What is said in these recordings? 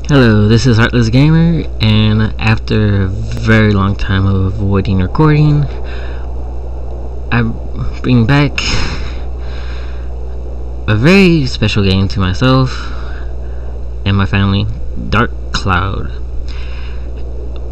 Hello, this is Heartless Gamer, and after a very long time of avoiding recording, I bring back a very special game to myself and my family, Dark Cloud.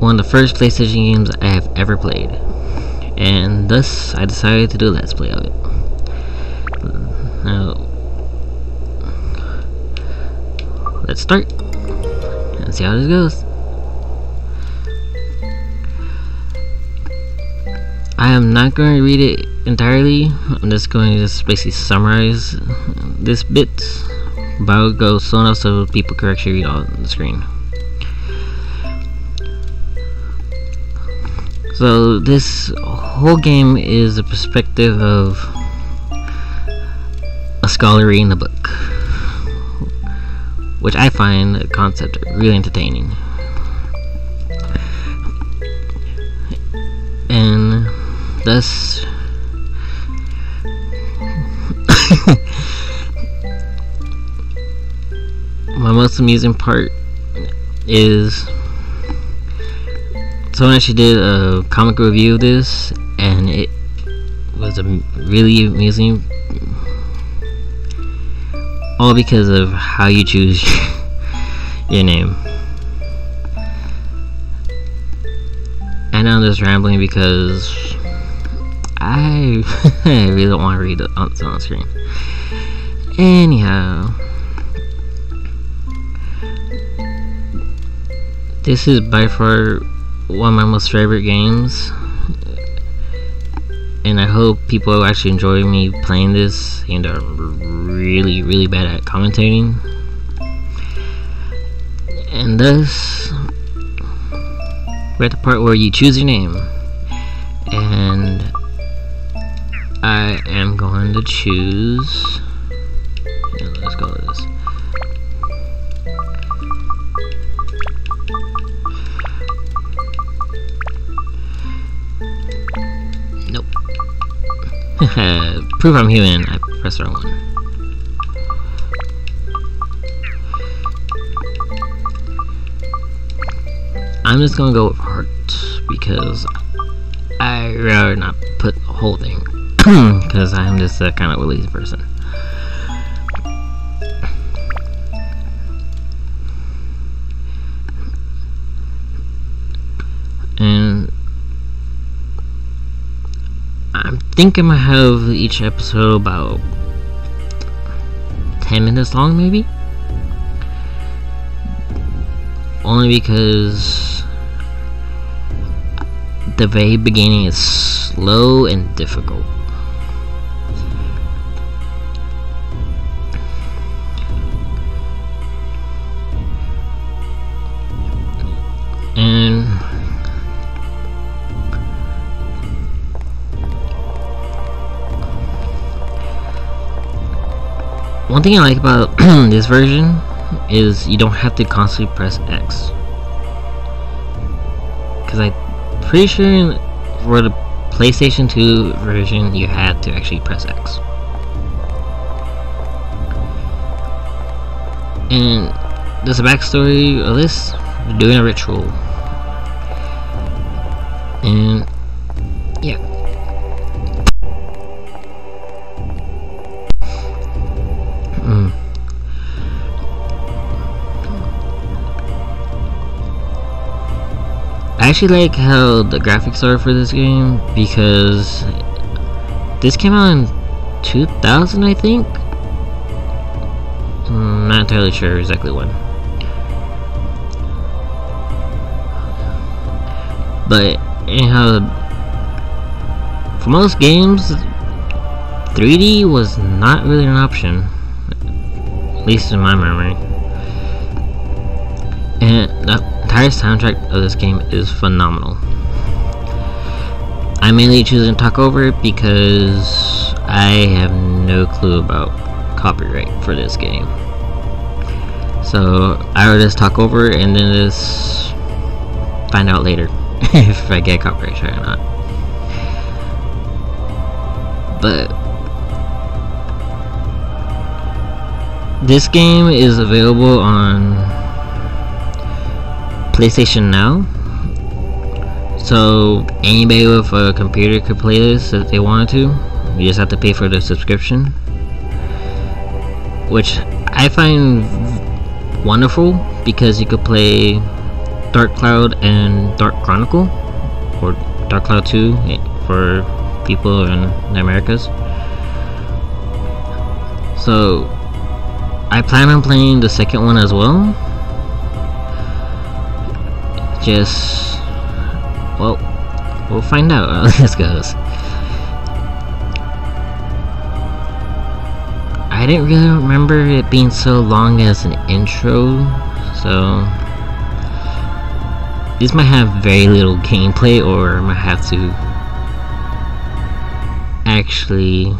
One of the first PlayStation games I have ever played, and thus I decided to do a Let's Play of it. Now, let's start and see how this goes. I am not going to read it entirely. I'm just going to basically summarize this bit, but I'll go slow enough so people can actually read on the screen. So this whole game is a perspective of a scholar reading a book, which I find the concept really entertaining. And thus my most amusing part is someone actually did a comic review of this, and it was really amusing, all because of how you choose your name. And I'm just rambling because I really don't want to read it on screen. Anyhow, this is by far one of my most favorite games, and I hope people actually enjoy me playing this, and I'm really bad at commentating. And thus we're at the part where you choose your name, and I am going to choose, let's go with this. Nope. Prove I'm human. I pressed the wrong one. I'm just gonna go with heart because I rather not put the whole thing because I'm just a kind of a lazy person. And I'm thinking I have each episode about 10 minutes long, maybe. Only because the very beginning is slow and difficult. And one thing I like about this version is you don't have to constantly press X, because I'm pretty sure for the PlayStation 2 version you had to actually press X. And there's a backstory of this. You're doing a ritual, and yeah. I actually like how the graphics are for this game, because this came out in 2000, I think. I'm not entirely sure exactly when. But anyhow, for most games, 3D was not really an option, at least in my memory. And the entire soundtrack of this game is phenomenal. I'm mainly choosing to talk over it because I have no clue about copyright for this game. So I would just talk over it and then just find out later if I get copyright strike or not. But this game is available on PlayStation Now. So anybody with a computer could play this if they wanted to. You just have to pay for the subscription, which I find wonderful because you could play Dark Cloud and Dark Chronicle, or Dark Cloud 2 for people in the Americas. So I plan on playing the second one as well. Just, well, we'll find out how this goes. I didn't really remember it being so long as an intro, so this might have very little gameplay, or I might have to actually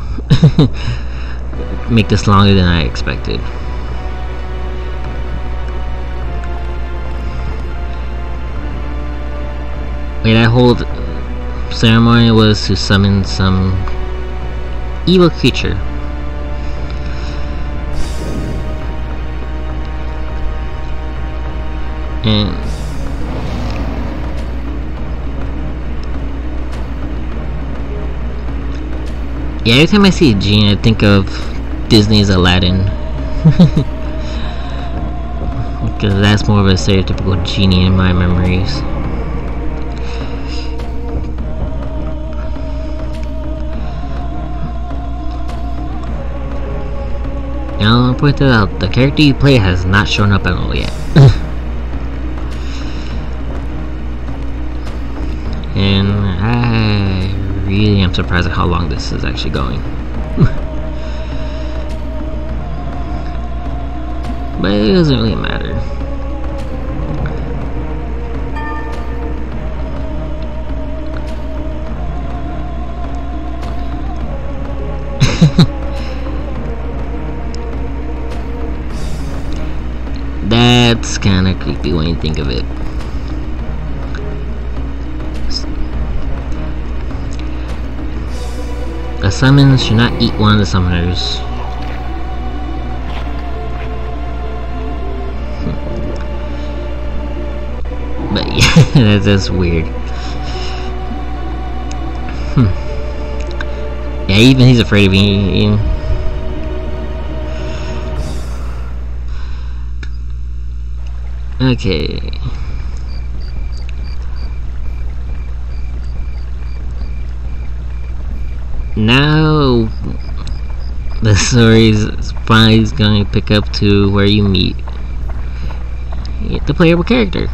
make this longer than I expected. Wait, that whole ceremony was to summon some evil creature. And yeah, every time I see a genie, I think of Disney's Aladdin. Because that's more of a stereotypical genie in my memories. And I'll point that out, the character you play has not shown up at all yet. And I really am surprised at how long this is actually going. But it doesn't really matter. That's kinda creepy when you think of it. The summons should not eat one of the summoners. But yeah, that's weird. Yeah, even he's afraid of me. Okay. Now the story is finally going to pick up to where you meet the playable character.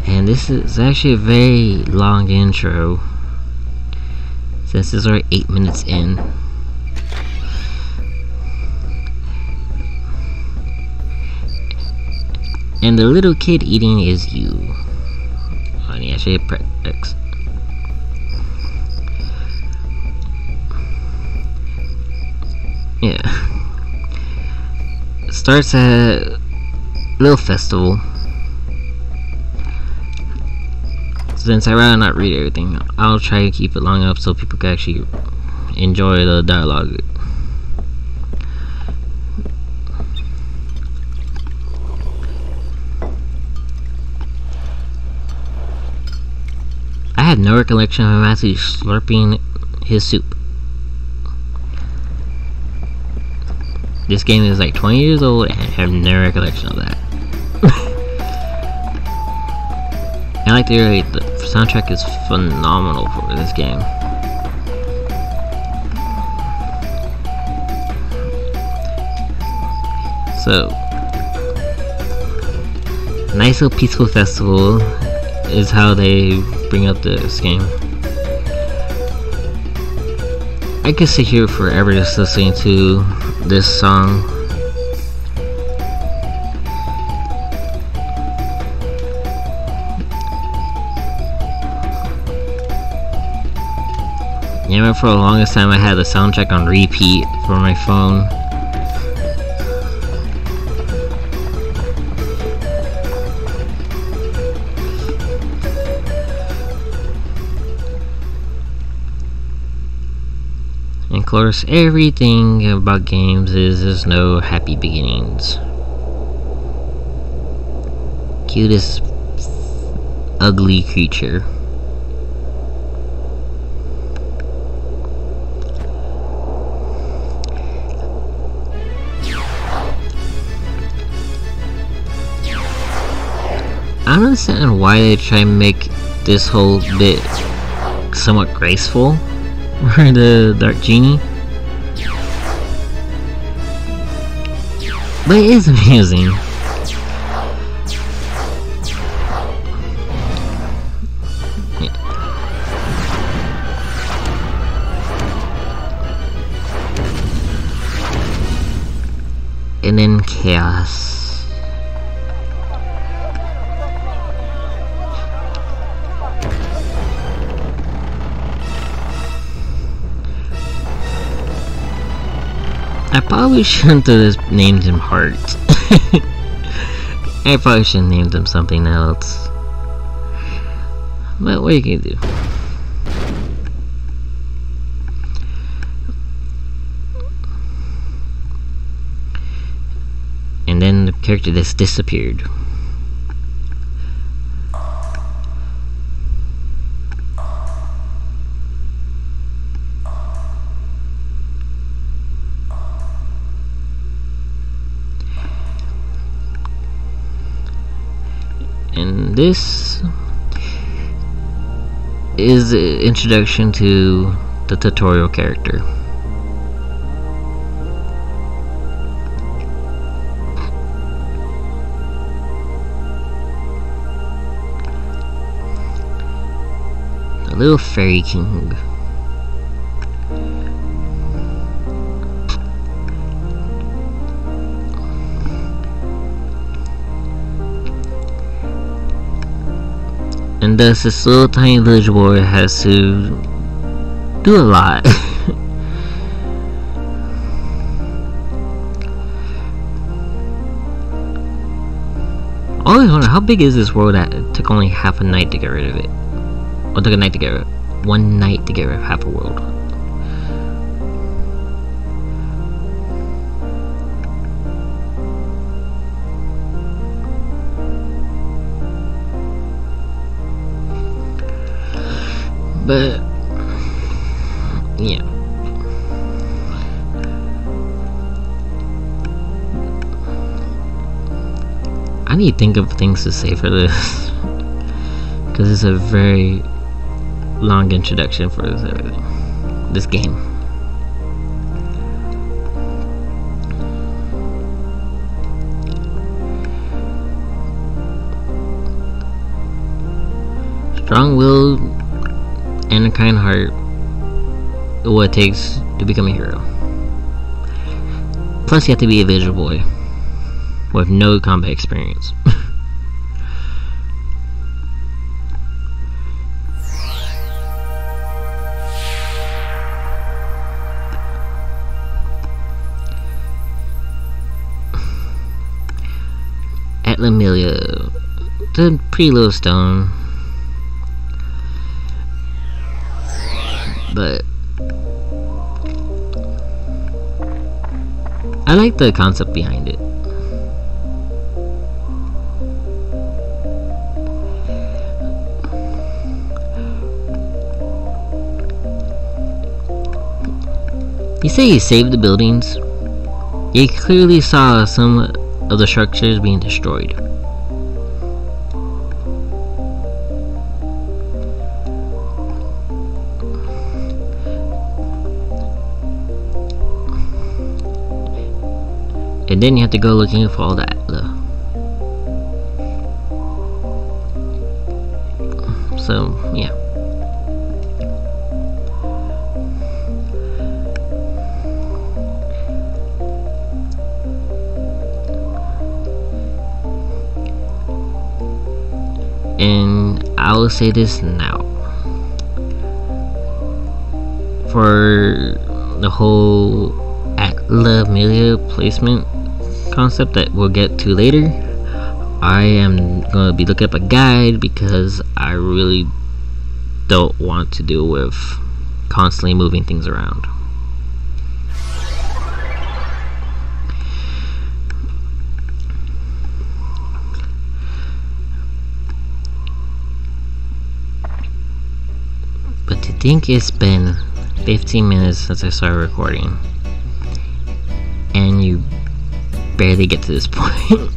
And this is actually a very long intro, since it's already 8 minutes in. And the little kid eating is you. Oh, and he actually hit X. Yeah. It starts at a little festival. Since I'd rather not read everything, I'll try to keep it long enough so people can actually enjoy the dialogue. I had no recollection of him actually slurping his soup. This game is like 20 years old and I have no recollection of that. I like the early, the soundtrack is phenomenal for this game. So, nice little peaceful festival is how they bring up this game. I could sit here forever just listening to this song. Yeah, I remember for the longest time I had the soundtrack on repeat for my phone. And of course, everything about games is there's no happy beginnings. cutest ugly creature. I don't understand why they try and make this whole bit somewhat graceful for the Dark Genie. But it is amusing. Yeah. And then chaos. I probably shouldn't have named him Heart. I probably should have named him something else. But what are you gonna do? And then the character just disappeared. And this is the introduction to the tutorial character. The little fairy king. And thus this little tiny village boy has to do a lot. I always wonder how big is this world that it took only half a night to get rid of it. Or took a night to get rid of it. One night to get rid of half a world. But yeah, I need to think of things to say for this because it's a very long introduction for this game. Strong-willed and a kind heart, what it takes to become a hero. Plus you have to be a village boy with no combat experience. At Lamelia, it's a pretty little stone. But I like the concept behind it. You say you saved the buildings. You clearly saw some of the structures being destroyed. And then you have to go looking for all that. So, yeah. And I will say this now. For the whole Lamelia placement concept that we'll get to later, I am going to be looking up a guide because I really don't want to deal with constantly moving things around. think it's been 15 minutes since I started recording, and you barely get to this point.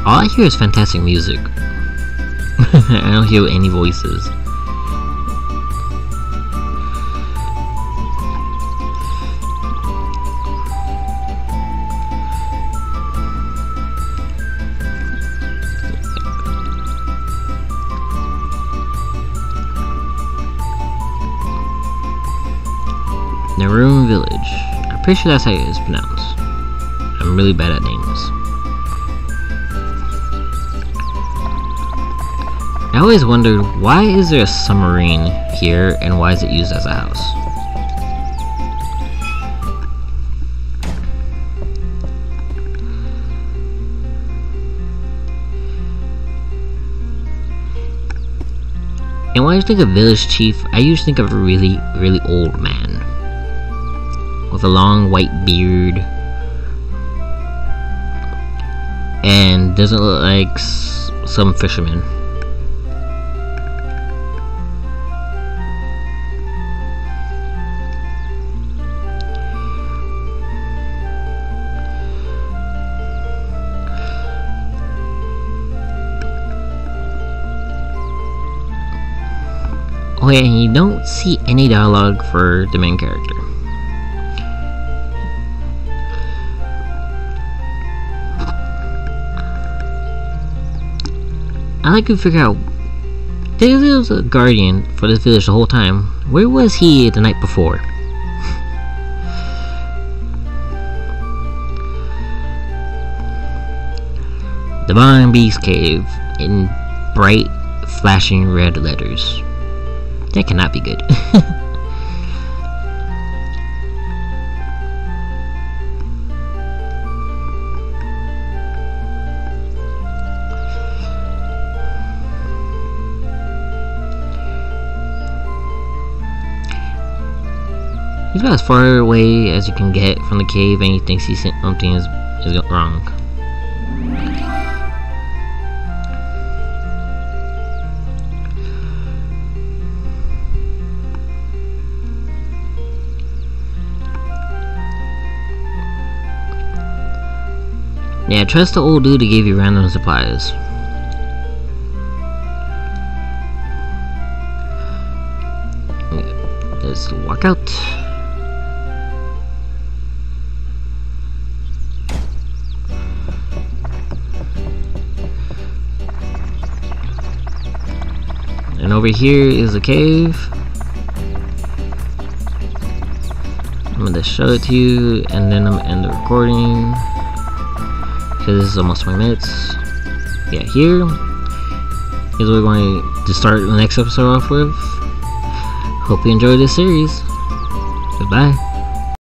All I hear is fantastic music. I don't hear any voices. Naroon Village. I'm pretty sure that's how it's pronounced. I'm really bad at names. I always wondered, why is there a submarine here and why is it used as a house? And when I think of village chief, I usually think of a really old man with a long white beard and doesn't look like some fisherman. Oh yeah, and you don't see any dialogue for the main character. I like to figure out, there was a guardian for this village the whole time. Where was he the night before? The Barn Beast Cave in bright, flashing red letters. That cannot be good. He's about as far away as you can get from the cave, and he thinks something is wrong. Yeah, trust the old dude to give you random supplies. Let's walk out. And over here is a cave. I'm gonna show it to you, and then I'm gonna end the recording because this is almost 20 minutes. Yeah, here is what we're going to start the next episode off with. Hope you enjoyed this series. Goodbye.